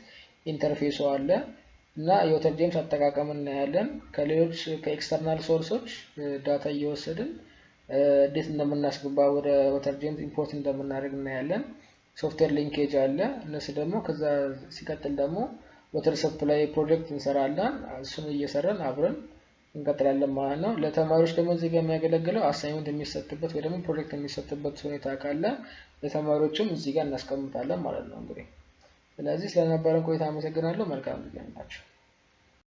ኢንተርፌሱ አለ እና የዋተር ጄምስ አጠቃቀም እናያለን። ከሌሎች ከኤክስተርናል ሶርሶች ዳታ እየወሰድን እንዴት እንደምናስገባ ወደ ወተርጀንት ኢምፖርት እንደምናደርግ እናያለን። ሶፍትዌር ሊንኬጅ አለ። እነሱ ደግሞ ከዛ ሲቀጥል ደግሞ ወተር ሰፕላይ ፕሮጀክት እንሰራለን። እሱን እየሰራን አብረን እንቀጥላለን ማለት ነው። ለተማሪዎች ደግሞ እዚህ ጋር የሚያገለግለው አሳይመንት የሚሰጥበት ወይ ደግሞ ፕሮጀክት የሚሰጥበት ሁኔታ ካለ ለተማሪዎችም እዚህ ጋር እናስቀምጣለን ማለት ነው። እንግዲህ ስለዚህ ስለነበረን ቆይታ አመሰግናለሁ። መልካም ጊዜ ይሁንላችሁ።